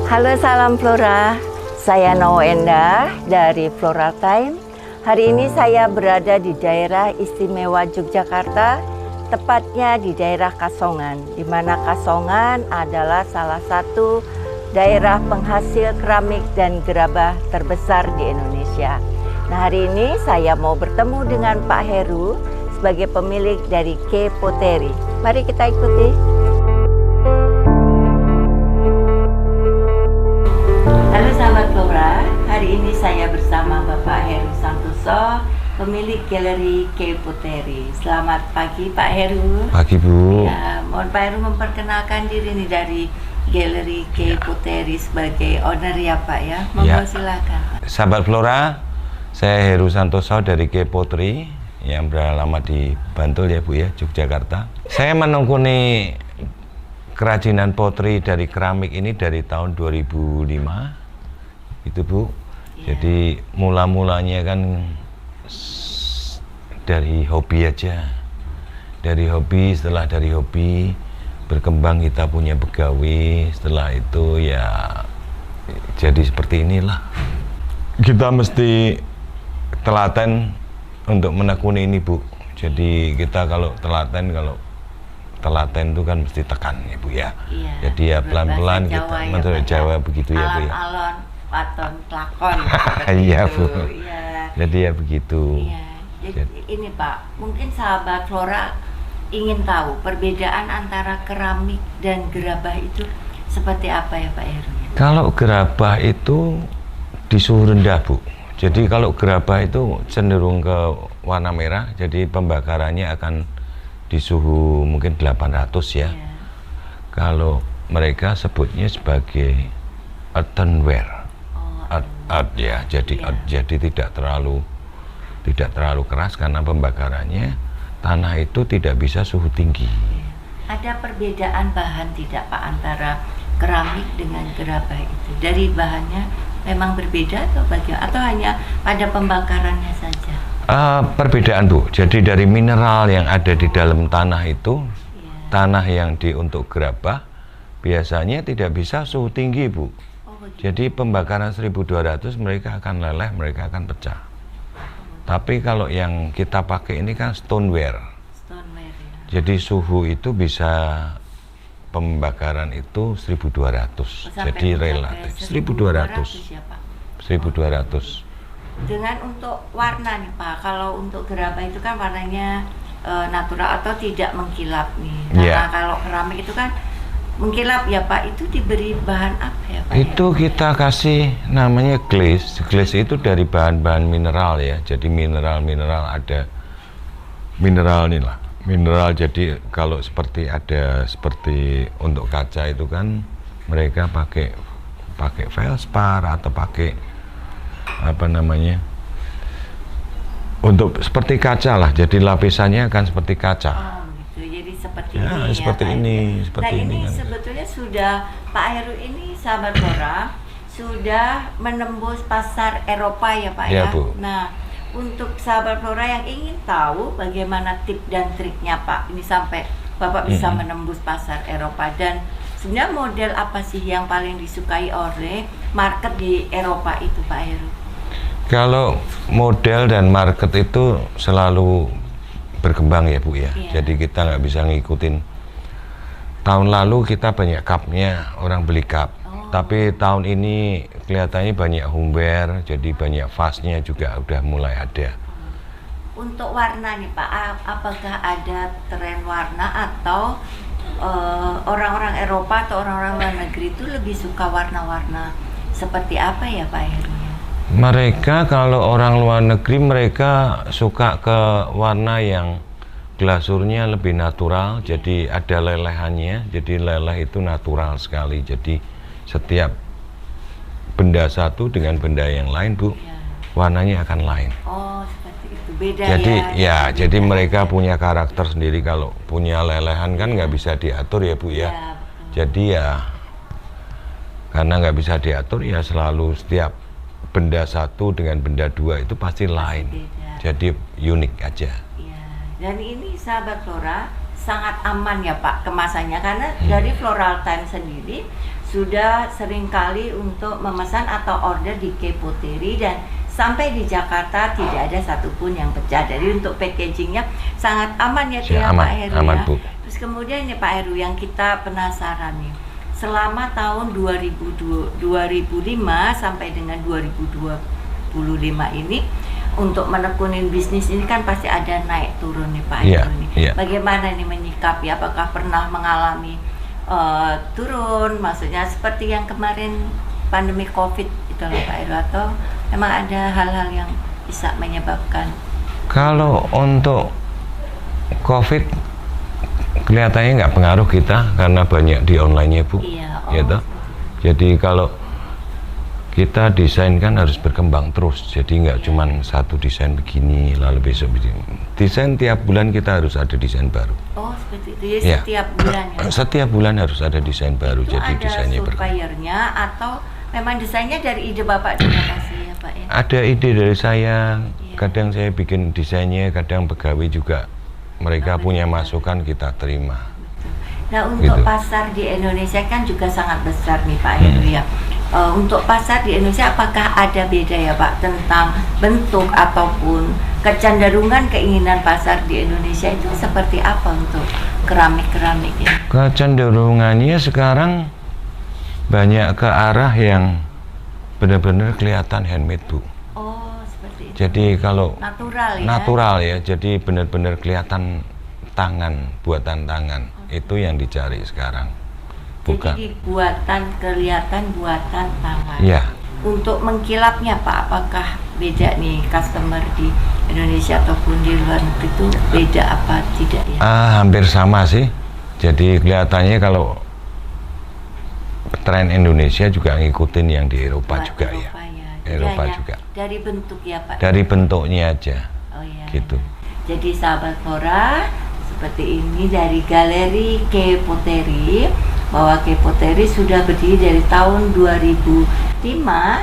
Halo, salam Flora. Saya Noenda dari Floral Time. Hari ini saya berada di daerah istimewa Yogyakarta, tepatnya di daerah Kasongan, di mana Kasongan adalah salah satu daerah penghasil keramik dan gerabah terbesar di Indonesia. Nah, hari ini saya mau bertemu dengan Pak Heru sebagai pemilik dari K Pottery. Mari kita ikuti. Halo sahabat Flora, hari ini saya bersama Bapak Heru Santoso, pemilik Galeri K Pottery. Selamat pagi Pak Heru. Pagi Bu. Ya, mohon Pak Heru memperkenalkan diri nih dari Galeri K Pottery sebagai owner ya Pak ya. Monggo silakan. Sahabat Flora, saya Heru Santoso dari K Pottery yang beralamat di Bantul ya Bu ya, Yogyakarta. Saya menekuni kerajinan pottery dari keramik ini dari tahun 2005. Itu Bu, jadi mula-mulanya kan dari hobi aja, setelah dari hobi berkembang kita punya pegawai, setelah itu ya jadi seperti inilah. Kita mesti telaten untuk menekuni ini Bu, jadi kita kalau telaten itu kan mesti tekan ya Bu ya. Iya, jadi ya pelan-pelan kita menurut Jawa begitu ya Bu ya. Alon-alon, paton, pelakon. Iya Bu. Iya. Jadi ya begitu. Iya. Jadi ini Pak, mungkin sahabat Flora ingin tahu perbedaan antara keramik dan gerabah itu seperti apa ya Pak Heru? Kalau gerabah itu di suhu rendah Bu. Jadi kalau gerabah itu cenderung ke warna merah, jadi pembakarannya akan di suhu mungkin 800 ya. Iya. Kalau mereka sebutnya sebagai earthenware. Earth ya, jadi Iya. jadi tidak terlalu keras karena pembakarannya tanah itu tidak bisa suhu tinggi. Ada perbedaan bahan tidak Pak antara keramik dengan gerabah itu? Dari bahannya memang berbeda atau bagaimana? Atau hanya pada pembakarannya saja? Perbedaan Bu, jadi dari mineral yang ada di dalam tanah itu, tanah yang untuk gerabah biasanya tidak bisa suhu tinggi Bu. Jadi pembakaran 1200 mereka akan leleh, mereka akan pecah. Tapi kalau yang kita pakai ini kan stoneware. Ya. Jadi suhu itu bisa pembakaran itu 1200. Jadi relatif 1200. Ya, Pak? 1200. Dengan untuk warna nih Pak, kalau untuk gerabah itu kan warnanya natural atau tidak mengkilap nih. Nah, kalau keramik itu kan mengkilap ya Pak, itu diberi bahan apa ya Pak? Itu kita kasih namanya glaze. Glaze itu dari bahan-bahan mineral ya. Jadi mineral ada mineral nih lah. Mineral jadi kalau seperti untuk kaca itu kan mereka pakai feldspar atau pakai apa namanya? Untuk seperti kaca lah. Jadi lapisannya akan seperti kaca. Jadi seperti ya, ini seperti ya, ini, Pak. seperti nah, ini ini kan. sebetulnya sudah Pak Heru ini sahabat Flora sudah menembus pasar Eropa ya Pak ya. Bu. Nah, untuk sahabat Flora yang ingin tahu bagaimana tip dan triknya Pak, ini sampai Bapak bisa menembus pasar Eropa, dan sebenarnya model apa sih yang paling disukai oleh market di Eropa itu Pak Heru? Kalau model dan market itu selalu berkembang ya Bu ya. Jadi kita nggak bisa ngikutin. Tahun lalu kita banyak cupnya, orang beli cup. Tapi tahun ini kelihatannya banyak homeware, jadi banyak vasnya juga udah mulai ada. Untuk warna nih Pak, apakah ada tren warna atau orang-orang Eropa atau orang-orang luar negeri itu lebih suka warna-warna seperti apa ya Pak Heru? Mereka kalau orang luar negeri mereka suka ke warna yang glasurnya lebih natural, jadi ada lelehannya, jadi leleh itu natural sekali. Jadi setiap benda satu dengan benda yang lain Bu, warnanya akan lain. Oh seperti itu, beda jadi, ya? Jadi mereka punya karakter sendiri. Kalau punya lelehan kan nggak bisa diatur ya Bu ya. Jadi ya karena nggak bisa diatur ya selalu setiap benda satu dengan benda dua itu pasti lain. Jadi unik aja. Ya, dan ini sahabat Flora sangat aman ya Pak kemasannya, karena dari Floral Time sendiri sudah seringkali untuk memesan atau order di Kepoteri dan sampai di Jakarta tidak ada satupun yang pecah. Jadi untuk packagingnya sangat aman ya, Ya, Pak aman, Heru aman, ya. Bu. Terus kemudian ya Pak Heru, yang kita penasaran nih, selama tahun 2005 sampai dengan 2025 ini, untuk menekunin bisnis ini kan pasti ada naik turun nih Pak Iya, Heru nih. iya. Bagaimana nih menyikapi? Apakah pernah mengalami turun, maksudnya seperti yang kemarin pandemi COVID itu loh Pak Heru, atau memang ada hal-hal yang bisa menyebabkan? Kalau untuk COVID kelihatannya nggak pengaruh kita karena banyak di online-nya, Bu. Iya, Gitu. Jadi kalau kita desain kan harus berkembang terus, jadi nggak cuman satu desain begini lalu besok begini. Desain tiap bulan kita harus ada desain baru. Oh seperti itu, jadi Ya. setiap bulan ya? Setiap bulan harus ada desain baru, Itu jadi ada desainnya berkembang. suppliernya atau memang desainnya dari ide Bapak juga pasti ya Pak ya? Ada ide dari saya, Iya. kadang saya bikin desainnya, kadang pegawai juga mereka Oh, punya betul. masukan kita terima. Nah untuk Gitu. pasar di Indonesia kan juga sangat besar nih Pak Heru ya. Untuk pasar di Indonesia apakah ada beda ya Pak tentang bentuk ataupun kecenderungan keinginan pasar di Indonesia itu seperti apa untuk keramik-keramik ya? Kecenderungannya sekarang banyak ke arah yang benar-benar kelihatan handmade, Bu. Oh seperti itu. Jadi kalau Natural ya? natural ya, jadi benar-benar kelihatan tangan, buatan tangan. Itu yang dicari sekarang. Bukan. Jadi kelihatan buatan tangan. Ya, Untuk mengkilapnya Pak, apakah beda nih customer di Indonesia ataupun di luar negeri itu beda apa tidak ya? hampir sama sih. Jadi kelihatannya kalau tren Indonesia juga ngikutin yang di Eropa Buat juga ya. Jadi Eropa hanya juga. dari bentuk ya Pak? Dari bentuknya aja. Oh iya. Gitu. Jadi sahabat Flora, seperti ini dari Galeri Kepoteri, bahwa Kepoteri sudah berdiri dari tahun 2005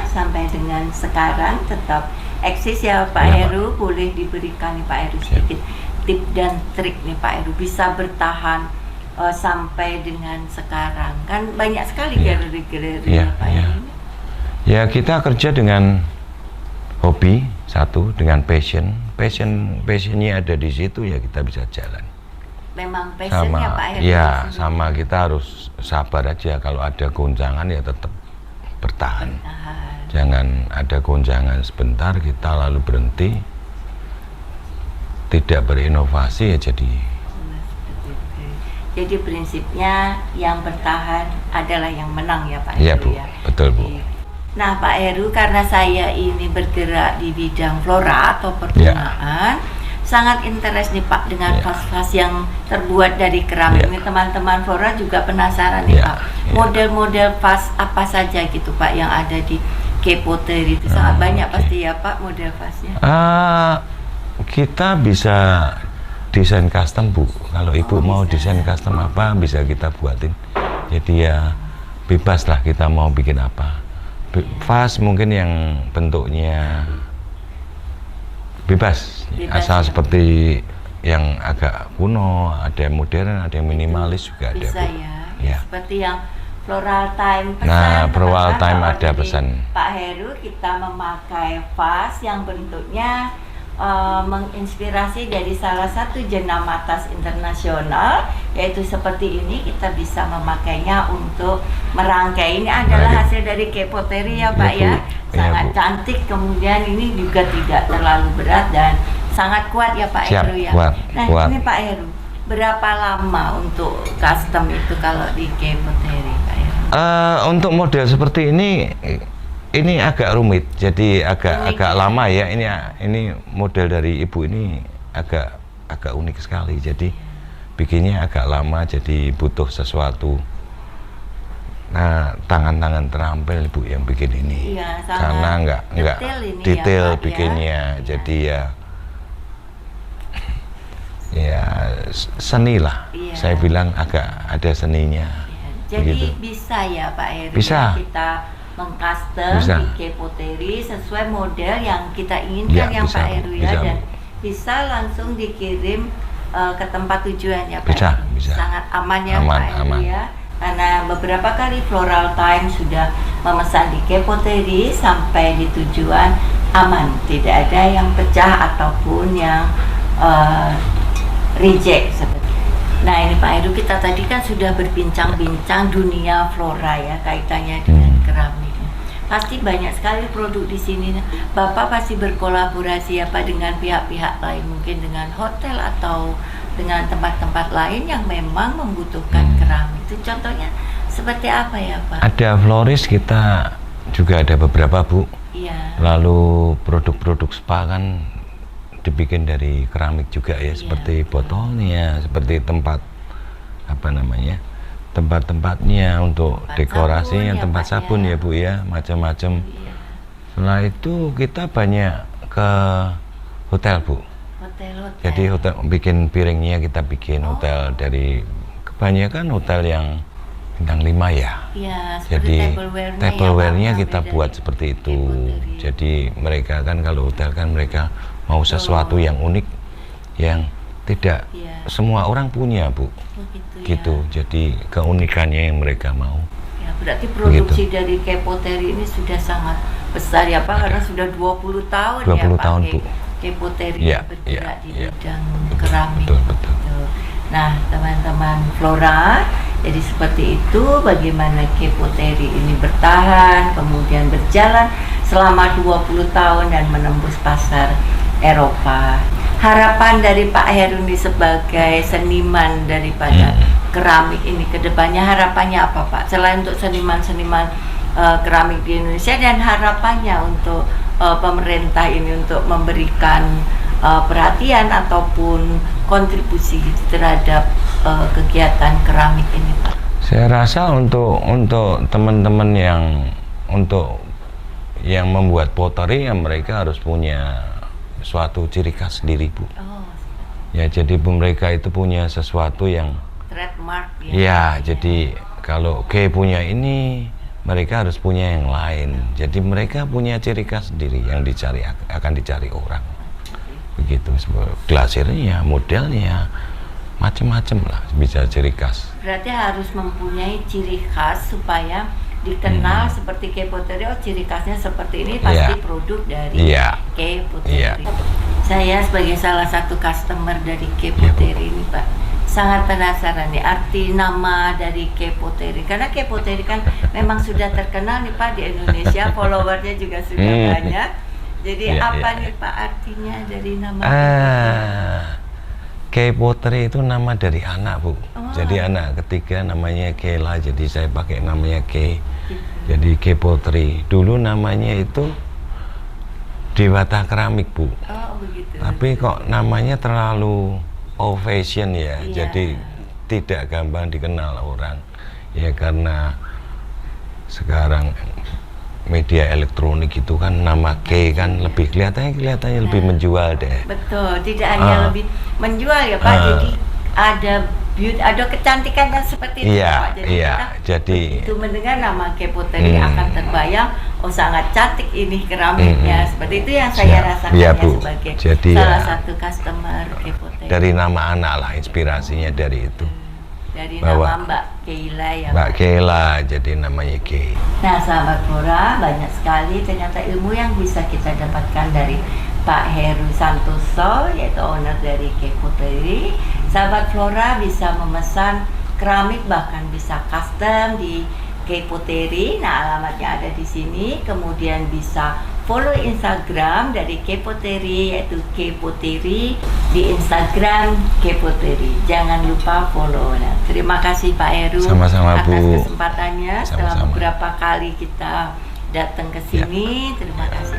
sampai dengan sekarang tetap eksis ya Pak Ya, Pak. Heru. Boleh diberikan nih Pak Heru sedikit tip dan trik nih Pak Heru bisa bertahan sampai dengan sekarang, kan banyak sekali Ya. galeri-galeri Ya, ya Pak ya. Heru. Ya kita kerja dengan hobi satu, dengan passionnya ada di situ ya kita bisa jalan. Memang passionnya Sama Pak Heru ya sendiri. sama kita harus sabar aja, kalau ada goncangan ya tetap bertahan. Jangan ada goncangan sebentar kita lalu berhenti, tidak berinovasi ya Jadi prinsipnya yang bertahan adalah yang menang ya Pak Iya, Heru Bu. ya. Betul, Bu. Nah Pak Heru, karena saya ini bergerak di bidang flora atau perbungaan, sangat interest nih Pak dengan Ya. vas-vas yang terbuat dari keramik. Ya. Ini teman-teman flora juga penasaran nih Ya, Pak. ya. Model-model vas apa saja gitu Pak yang ada di Kepoteri itu sangat banyak oke. pasti ya Pak model vasnya. Kita bisa desain custom, Bu. Kalau Ibu mau bisa. desain custom apa bisa kita buatin. Jadi ya bebas lah kita mau bikin apa. Vas mungkin yang bentuknya bebas, Bebas, asal ya. seperti yang agak kuno, ada yang modern, ada yang minimalis juga ada, Bisa Bu. ya. Ya. Seperti yang Floral Time pesan. Nah, Floral teman-teman, Time kalau ada di pesan. Pak Heru kita memakai vas yang bentuknya menginspirasi dari salah satu jenama tas internasional, yaitu seperti ini. Kita bisa memakainya untuk merangkai. Ini adalah Baik. hasil dari Kepoteri ya Pak Bu. ya. Iya, Sangat Bu. cantik, kemudian ini juga tidak terlalu berat dan sangat kuat ya Pak Siap, Heru ya. kuat, Nah kuat. ini Pak Heru, berapa lama untuk custom itu kalau di Kepoteri Pak Heru? Untuk model seperti ini agak rumit, jadi agak Unik. lama ya. Ini model dari Ibu ini agak unik sekali. Jadi bikinnya agak lama, jadi butuh sesuatu. Nah, tangan-tangan terampil Ibu yang bikin ini. Iya, sangat karena nggak detail ini ya, detail Pak, ya. bikinnya. Iya. Jadi ya seni lah. Iya. Saya bilang agak ada seninya. Jadi Begitu. bisa ya Pak Heru, Bisa. kita mengcustom Bisa. di Kepoteri sesuai model yang kita inginkan Ya, ya bisa, Pak Bu. Heru ya, Bisa, dan Bu. bisa langsung dikirim ke tempat tujuan ya Pak Bisa, Heru. bisa. Sangat aman ya Aman, Pak Heru aman. ya. Karena beberapa kali Floral Time sudah memesan di Kepoteri sampai di tujuan aman, tidak ada yang pecah ataupun yang reject. Nah ini Pak Heru, kita tadi kan sudah berbincang-bincang dunia flora ya, kaitannya dengan keramik. Pasti banyak sekali produk di sini. Bapak pasti berkolaborasi apa dengan pihak-pihak lain, mungkin dengan hotel atau dengan tempat-tempat lain yang memang membutuhkan keramik. Itu contohnya seperti apa ya Pak? Ada floris kita juga ada beberapa Bu. Iya. Lalu produk-produk spa kan dibikin dari keramik juga ya, seperti botolnya, seperti tempat apa namanya, tempat-tempatnya untuk dekorasinya, tempat sabun ya Bu ya, macam-macam. Setelah itu kita banyak ke hotel Bu. Hotel. Jadi hotel bikin piringnya kita bikin hotel dari kebanyakan hotel yang bintang 5 ya. Iya, Jadi tableware-nya ya, kita buat seperti itu. Jadi mereka kan kalau hotel kan mereka mau sesuatu yang unik, yang tidak semua orang punya Bu. Gitu. Jadi keunikannya yang mereka mau. Ya, berarti produksi dari Kepoteri ini sudah sangat besar ya Pak, karena sudah 20 tahun 20 ya Pak. tahun Bu. Kepoteri Ya, bergerak di ya. bidang keramik. Betul. Nah, teman-teman Flora, jadi seperti itu bagaimana Kepoteri ini bertahan, kemudian berjalan selama 20 tahun dan menembus pasar Eropa. Harapan dari Pak Heru ini sebagai seniman daripada keramik ini ke depannya, harapannya apa Pak? Selain untuk seniman-seniman keramik di Indonesia, dan harapannya untuk pemerintah ini untuk memberikan perhatian ataupun kontribusi terhadap kegiatan keramik ini Pak. Saya rasa untuk teman-teman yang membuat pottery, ya mereka harus punya suatu ciri khas sendiri Bu. Ya, jadi mereka itu punya sesuatu yang trademark ya. Ya, jadi kalau K punya ini, mereka harus punya yang lain. Jadi mereka punya ciri khas sendiri yang akan dicari orang. Begitu, glasirnya, modelnya, macam-macam lah bisa ciri khas. Berarti harus mempunyai ciri khas supaya dikenal seperti Kepoteri. Oh, ciri khasnya seperti ini, pasti produk dari Kepoteri. Saya sebagai salah satu customer dari Kepoteri ini Pak, sangat penasaran nih arti nama dari Kepoteri, karena Kepoteri kan memang sudah terkenal nih Pak di Indonesia, followernya juga sudah banyak. Jadi apa nih Pak artinya dari nama Kepoteri? Itu nama dari anak Bu. Jadi anak ketiga namanya Kela, jadi saya pakai namanya K. Jadi Kepoteri. Dulu namanya itu Dewata Keramik Bu. Begitu. Tapi kok namanya terlalu old fashion ya, jadi tidak gampang dikenal orang. Ya karena sekarang media elektronik itu kan nama K kan lebih kelihatannya lebih menjual deh. Betul, tidak hanya lebih menjual ya Pak, jadi ada kecantikan yang seperti itu Pak. Jadi itu mendengar nama Kepoteri akan terbayang, oh sangat cantik ini keramiknya. Seperti itu yang saya rasakan sebagai salah satu customer Kepoteri. Dari nama anak lah inspirasinya dari itu. Dari nama Mbak Keila ya Mbak Keila, jadi namanya K. Nah sahabat Flora, banyak sekali ternyata ilmu yang bisa kita dapatkan dari Pak Heru Santoso, yaitu owner dari Kepoteri. Sahabat Flora bisa memesan keramik, bahkan bisa custom di Kepoteri. Nah alamatnya ada di sini. Kemudian bisa follow Instagram dari Kepoteri, yaitu Kepoteri di Instagram Kepoteri. Jangan lupa follow. Nah, terima kasih Pak Heru atas kesempatannya. Setelah beberapa kali kita datang ke sini, terima kasih